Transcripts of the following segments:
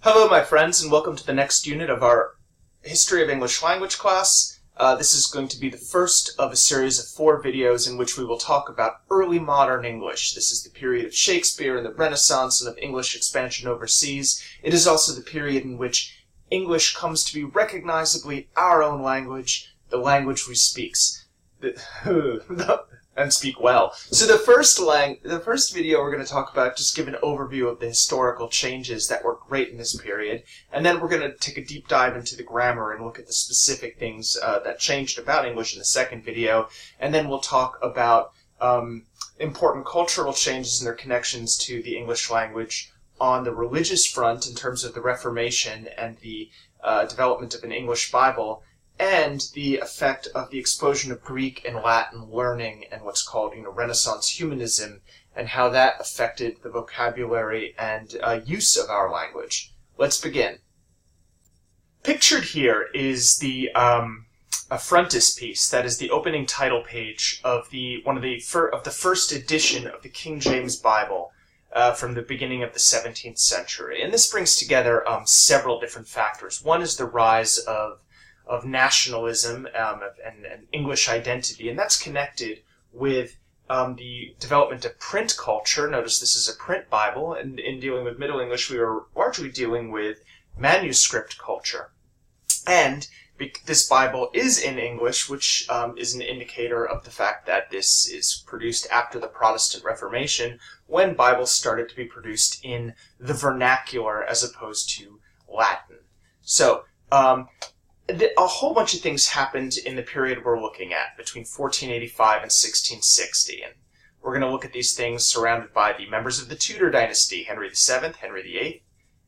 Hello, my friends, and welcome to the next unit of our History of English Language class. This is going to be the first of a series of 4 videos in which we will talk about early modern English. This is the period of Shakespeare and the Renaissance and of English expansion overseas. It is also the period in which English comes to be recognizably our own language, the language we speak. And speak well. So the first video we're going to talk about, just give an overview of the historical changes that were great in this period, and then we're going to take a deep dive into the grammar and look at the specific things that changed about English in the second video, and then we'll talk about important cultural changes and their connections to the English language on the religious front in terms of the Reformation and the development of an English Bible, and the effect of the explosion of Greek and Latin learning and what's called, Renaissance Humanism, and how that affected the vocabulary and use of our language. Let's begin. Pictured here is the a frontispiece, that is the opening title page of the first edition of the King James Bible from the beginning of the 17th century. And this brings together several different factors. One is the rise of nationalism and English identity, and that's connected with the development of print culture. Notice this is a print Bible, and in dealing with Middle English, we were largely dealing with manuscript culture. And this Bible is in English, which is an indicator of the fact that this is produced after the Protestant Reformation, when Bibles started to be produced in the vernacular as opposed to Latin. So, a whole bunch of things happened in the period we're looking at, between 1485 and 1660, and we're going to look at these things surrounded by the members of the Tudor dynasty, Henry VII, Henry VIII,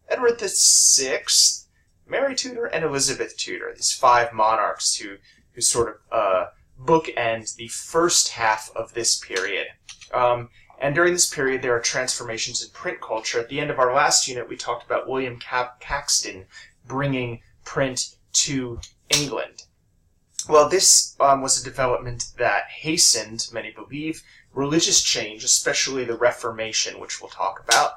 Edward VI, Mary Tudor, and Elizabeth Tudor, these 5 monarchs who sort of bookend the first half of this period. And during this period, there are transformations in print culture. At the end of our last unit, we talked about William Caxton bringing print to England. Well, this was a development that hastened, many believe, religious change, especially the Reformation, which we'll talk about,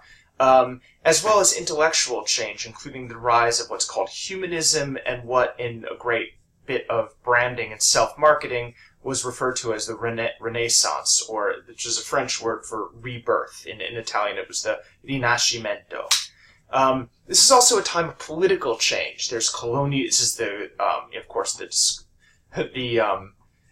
as well as intellectual change, including the rise of what's called Humanism and what, in a great bit of branding and self-marketing, was referred to as the Renaissance, which is a French word for rebirth. In Italian, it was the Rinascimento. This is also a time of political change. There's this is of course, the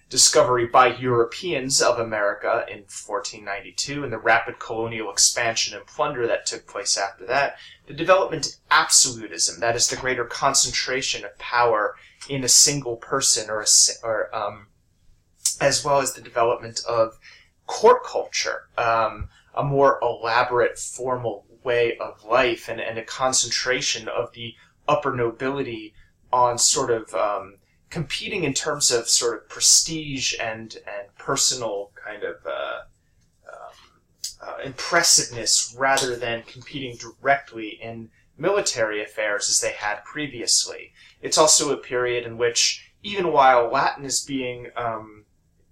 discovery by Europeans of America in 1492, and the rapid colonial expansion and plunder that took place after that. The development of absolutism, that is the greater concentration of power in a single person, as well as the development of court culture, a more elaborate, formal way of life, and a concentration of the upper nobility on sort of competing in terms of sort of prestige and personal kind of impressiveness, rather than competing directly in military affairs as they had previously. It's also a period in which, even while Latin is being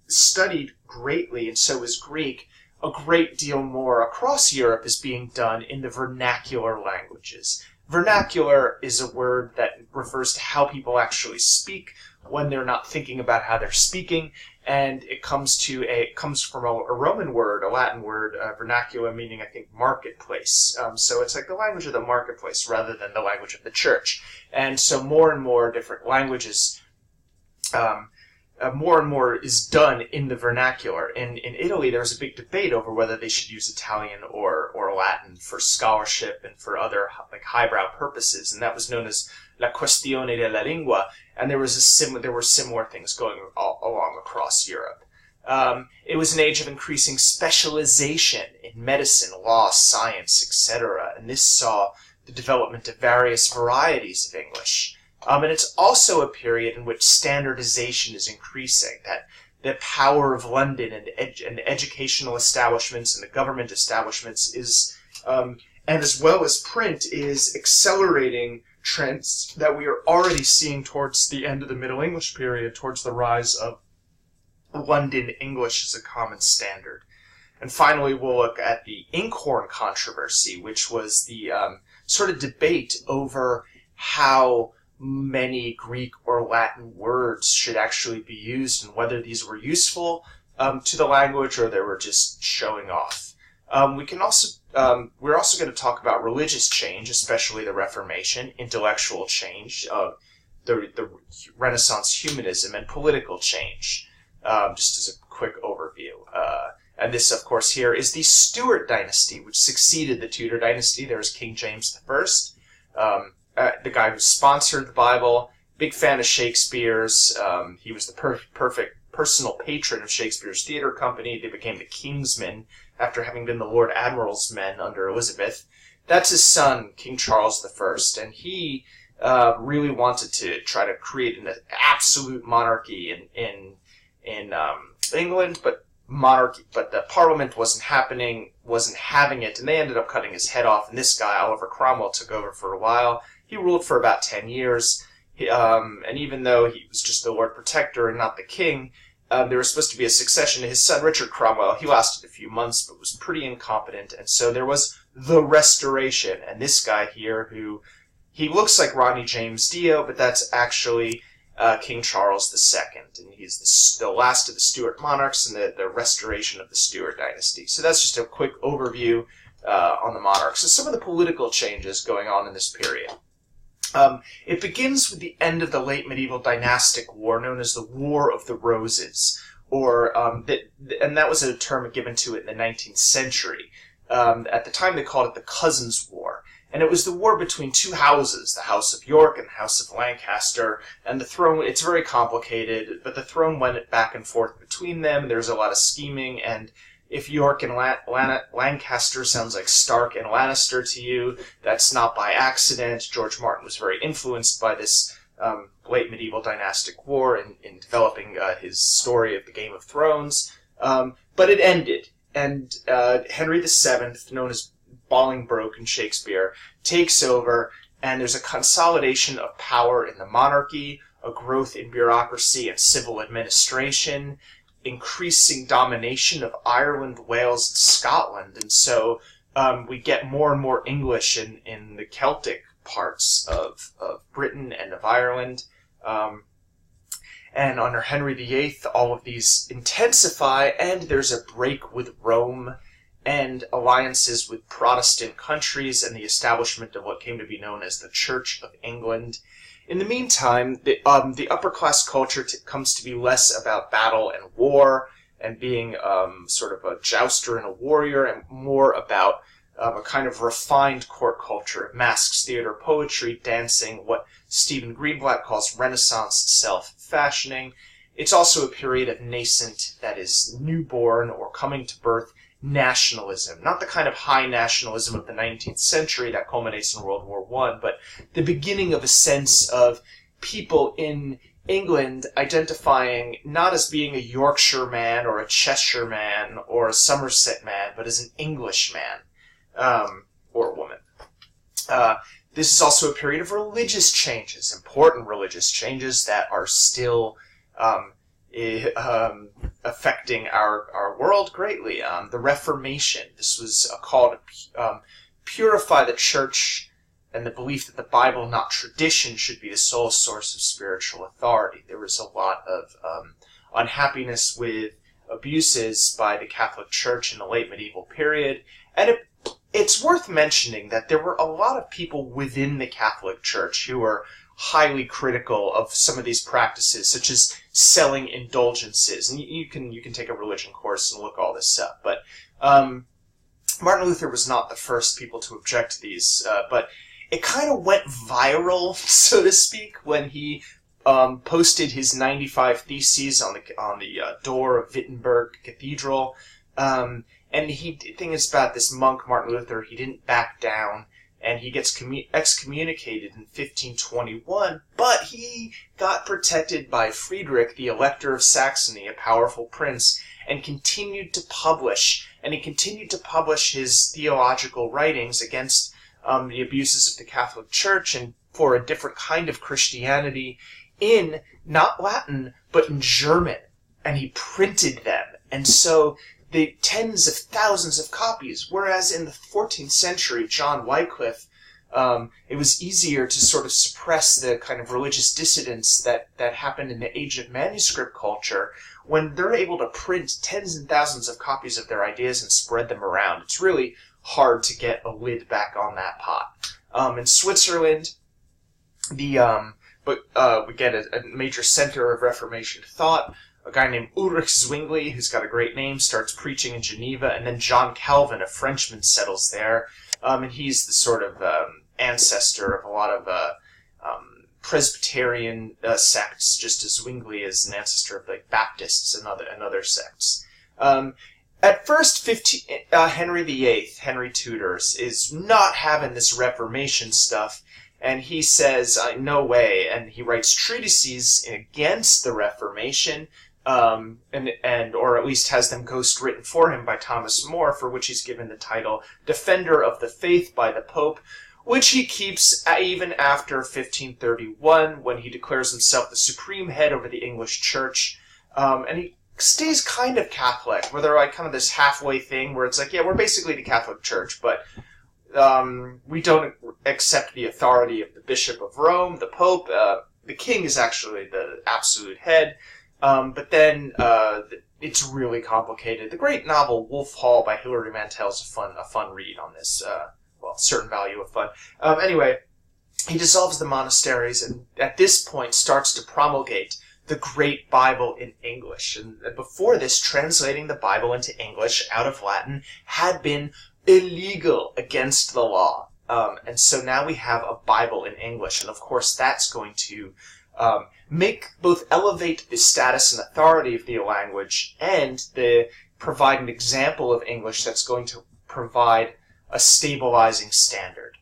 studied greatly, and so is Greek, a great deal more across Europe is being done in the vernacular languages. Vernacular is a word that refers to how people actually speak when they're not thinking about how they're speaking, and it comes from a Roman word, a Latin word, vernacular, meaning, I think, marketplace. So it's like the language of the marketplace rather than the language of the church. And so more and more different languages, more and more is done in the vernacular. In Italy, there was a big debate over whether they should use Italian or Latin for scholarship and for other highbrow purposes, and that was known as la questione della lingua. And there were similar things going along across Europe. It was an age of increasing specialization in medicine, law, science, etc., and this saw the development of various varieties of English. And it's also a period in which standardization is increasing, that the power of London and educational establishments and the government establishments is, and as well as print, is accelerating trends that we are already seeing towards the end of the Middle English period, towards the rise of London English as a common standard. And finally, we'll look at the inkhorn controversy, which was the sort of debate over how many Greek or Latin words should actually be used and whether these were useful to the language or they were just showing off. We're also going to talk about religious change, especially the Reformation, intellectual change, the Renaissance humanism, and political change, just as a quick overview. And this, of course, here is the Stuart dynasty, which succeeded the Tudor dynasty. There was King James I, the guy who sponsored the Bible, big fan of Shakespeare's. He was the perfect personal patron of Shakespeare's theater company. They became the King's Men after having been the Lord Admiral's men under Elizabeth. That's his son, King Charles I, and he really wanted to try to create an absolute monarchy in England, but the Parliament wasn't having it, and they ended up cutting his head off. And this guy, Oliver Cromwell, took over for a while. He ruled for about 10 years, and even though he was just the Lord Protector and not the king, there was supposed to be a succession to his son, Richard Cromwell. He lasted a few months, but was pretty incompetent, and so there was the Restoration. And this guy here, he looks like Ronnie James Dio, but that's actually King Charles II, and he's the last of the Stuart monarchs and the restoration of the Stuart dynasty. So that's just a quick overview on the monarchs. So some of the political changes going on in this period. It begins with the end of the late medieval dynastic war known as the War of the Roses, and that was a term given to it in the 19th century. At the time they called it the Cousins' War. And it was the war between two houses, the House of York and the House of Lancaster, and the throne, it's very complicated, but the throne went back and forth between them. There's a lot of scheming, and if York and Lancaster sounds like Stark and Lannister to you, that's not by accident. George Martin was very influenced by this late medieval dynastic war in developing his story of the Game of Thrones. But it ended, and Henry VII, known as Bolingbroke in Shakespeare, takes over, and there's a consolidation of power in the monarchy, a growth in bureaucracy and civil administration, increasing domination of Ireland, Wales, and Scotland, and so we get more and more English in the Celtic parts of Britain and of Ireland. And under Henry VIII, all of these intensify, and there's a break with Rome, and alliances with Protestant countries and the establishment of what came to be known as the Church of England. In the meantime, the upper-class culture comes to be less about battle and war and being sort of a jouster and a warrior, and more about a kind of refined court culture of masks, theater, poetry, dancing, what Stephen Greenblatt calls Renaissance self-fashioning. It's also a period of nascent, that is, newborn or coming to birth, nationalism. Not the kind of high nationalism of the 19th century that culminates in World War I, but the beginning of a sense of people in England identifying not as being a Yorkshire man or a Cheshire man or a Somerset man, but as an English man or woman. This is also a period of religious changes, important religious changes that are still affecting our world greatly. The Reformation. This was a call to purify the church, and the belief that the Bible, not tradition, should be the sole source of spiritual authority. There was a lot of unhappiness with abuses by the Catholic Church in the late medieval period, and it's worth mentioning that there were a lot of people within the Catholic Church who were highly critical of some of these practices, such as selling indulgences. And you can take a religion course and look all this up. But Martin Luther was not the first people to object to these, but it kind of went viral, so to speak, when he posted his 95 Theses on the door of Wittenberg Cathedral. And the thing is about this monk, Martin Luther, he didn't back down, and he gets excommunicated in 1521, but he got protected by Friedrich, the Elector of Saxony, a powerful prince, and continued to publish. And he continued to publish his theological writings against the abuses of the Catholic Church and for a different kind of Christianity in, not Latin, but in German. And he printed them. And so tens of thousands of copies, whereas in the 14th century, John Wycliffe It was easier to sort of suppress the kind of religious dissidence that happened in the age of manuscript culture when they're able to print tens and thousands of copies of their ideas and spread them around. It's really hard to get a lid back on that pot. In Switzerland, we get a major center of Reformation thought. A guy named Ulrich Zwingli, who's got a great name, starts preaching in Geneva, and then John Calvin, a Frenchman, settles there. And he's the sort of ancestor of a lot of Presbyterian sects, just as Zwingli is an ancestor of like Baptists and other sects. At first, Henry VIII, Henry Tudors, is not having this Reformation stuff, and he says, no way, and he writes treatises against the Reformation, or at least has them ghost-written for him by Thomas More, for which he's given the title Defender of the Faith by the Pope, which he keeps even after 1531, when he declares himself the supreme head over the English Church, and he stays kind of Catholic, where they're like kind of this halfway thing where it's like, yeah, we're basically the Catholic Church, but we don't accept the authority of the Bishop of Rome, the Pope. The King is actually the absolute head, but then it's really complicated. The great novel Wolf Hall by Hilary Mantel is a fun read on this. Certain value of fun. Anyway, he dissolves the monasteries and at this point starts to promulgate the Great Bible in English. And before this, translating the Bible into English out of Latin had been illegal against the law. And so now we have a Bible in English. And of course, that's going to both elevate the status and authority of the language and provide an example of English that's going to provide a stabilizing standard.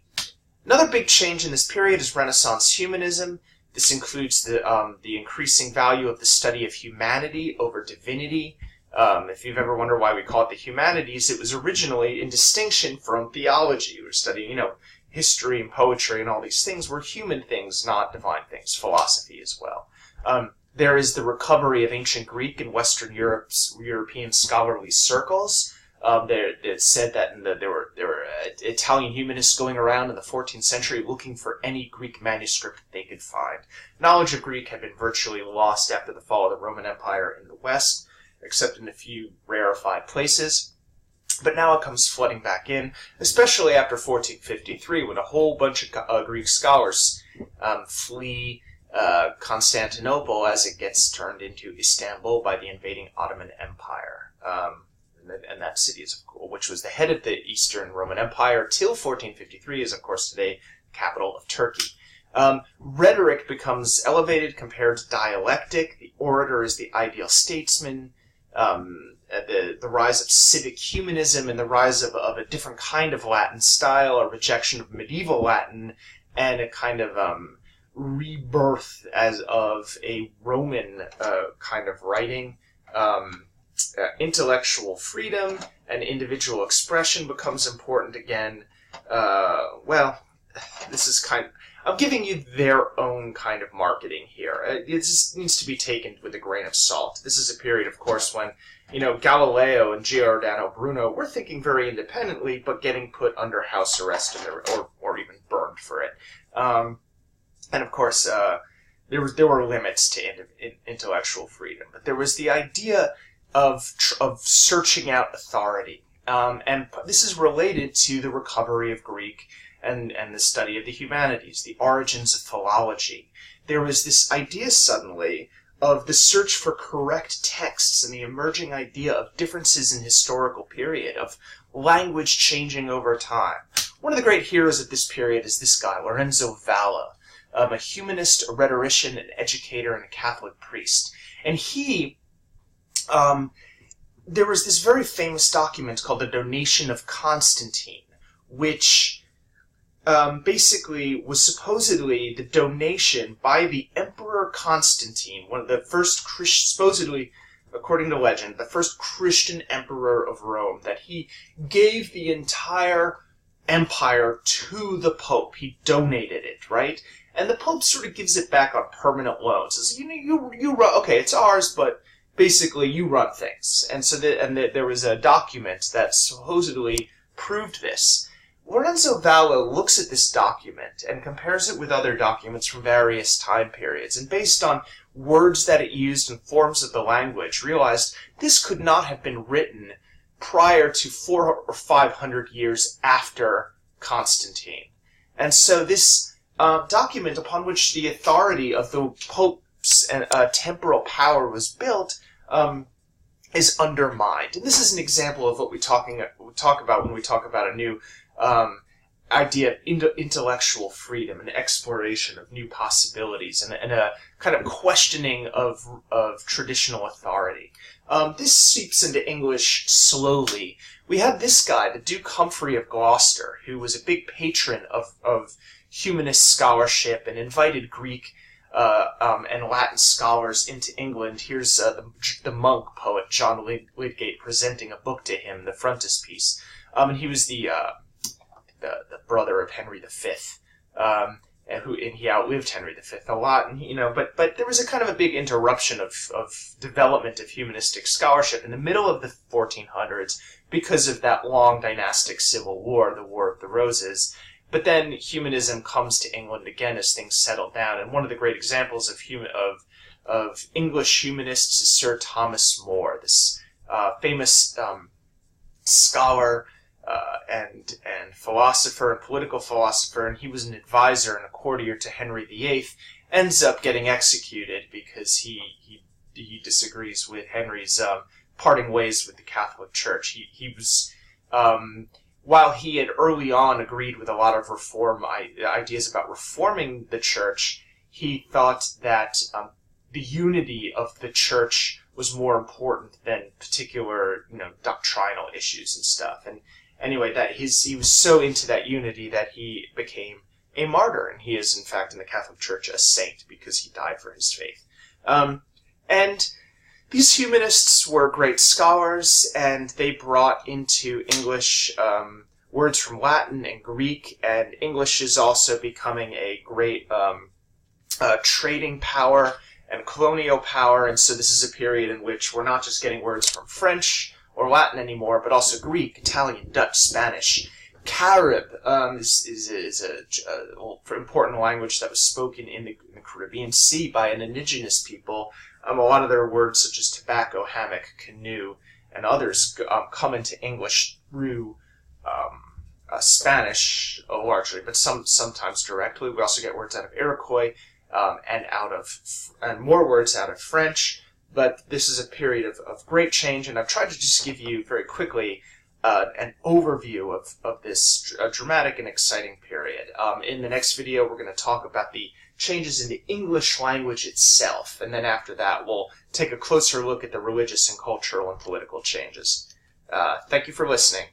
Another big change in this period is Renaissance humanism. This includes the increasing value of the study of humanity over divinity. If you've ever wondered why we call it the humanities, it was originally in distinction from theology. We were studying, history and poetry and all these things were human things, not divine things. Philosophy as well. There is the recovery of ancient Greek in Western European scholarly circles. It said that there were Italian humanists going around in the 14th century looking for any Greek manuscript that they could find. Knowledge of Greek had been virtually lost after the fall of the Roman Empire in the West, except in a few rarefied places. But now it comes flooding back in, especially after 1453, when a whole bunch of Greek scholars flee Constantinople as it gets turned into Istanbul by the invading Ottoman Empire. And that city, which was the head of the Eastern Roman Empire till 1453, is of course today the capital of Turkey. Rhetoric becomes elevated compared to dialectic. The orator is the ideal statesman. The rise of civic humanism and the rise of a different kind of Latin style, a rejection of medieval Latin, and a kind of rebirth as of a Roman kind of writing. Intellectual freedom and individual expression becomes important again. This is I'm giving you their own kind of marketing here. It just needs to be taken with a grain of salt. This is a period, of course, when, Galileo and Giordano Bruno were thinking very independently, but getting put under house arrest or even burned for it. And of course, there were limits to intellectual freedom, but there was the idea of searching out authority. And this is related to the recovery of Greek and the study of the humanities, the origins of philology. There was this idea suddenly of the search for correct texts and the emerging idea of differences in historical period, of language changing over time. One of the great heroes of this period is this guy, Lorenzo Valla, a humanist, a rhetorician, an educator, and a Catholic priest. And he there was this very famous document called the Donation of Constantine, which basically was supposedly the donation by the Emperor Constantine, one of the first supposedly, according to legend, the first Christian emperor of Rome, that he gave the entire empire to the Pope. He donated it, right? And the Pope sort of gives it back on permanent loans. Says, you run, okay, it's ours, but basically you run things. And so there was a document that supposedly proved this. Lorenzo Valla looks at this document and compares it with other documents from various time periods, and based on words that it used and forms of the language, realized this could not have been written prior to 400 or 500 years after Constantine. And so this document, upon which the authority of the Pope's temporal power was built, is undermined. And this is an example of what we talk about when we talk about a new idea of intellectual freedom and exploration of new possibilities and a kind of questioning of traditional authority. This seeps into English slowly. We have this guy, the Duke Humphrey of Gloucester, who was a big patron of humanist scholarship and invited Greek and Latin scholars into England. Here's the monk poet John Lydgate presenting a book to him, the frontispiece. And he was the brother of Henry V, and he outlived Henry V a lot. And but there was a kind of a big interruption of development of humanistic scholarship in the middle of the 1400s because of that long dynastic civil war, the War of the Roses. But then humanism comes to England again as things settle down, and one of the great examples of English humanists is Sir Thomas More, this famous scholar and philosopher and political philosopher, and he was an advisor and a courtier to Henry VIII. Ends up getting executed because he disagrees with Henry's parting ways with the Catholic Church. He was. While he had early on agreed with a lot of reform ideas about reforming the church, he thought that the unity of the church was more important than particular, doctrinal issues and stuff. And anyway, he was so into that unity that he became a martyr, and he is in fact in the Catholic Church a saint because he died for his faith. And these humanists were great scholars, and they brought into English words from Latin and Greek, and English is also becoming a great trading power and colonial power, and so this is a period in which we're not just getting words from French or Latin anymore, but also Greek, Italian, Dutch, Spanish. Carib is a important language that was spoken in the Caribbean Sea by an indigenous people. A lot of their words, such as tobacco, hammock, canoe, and others, come into English through Spanish largely, but sometimes directly. We also get words out of Iroquois and more words out of French. But this is a period of great change, and I've tried to just give you very quickly an overview of this dramatic and exciting period. In the next video, we're going to talk about the changes in the English language itself, and then after that, we'll take a closer look at the religious and cultural and political changes. Thank you for listening.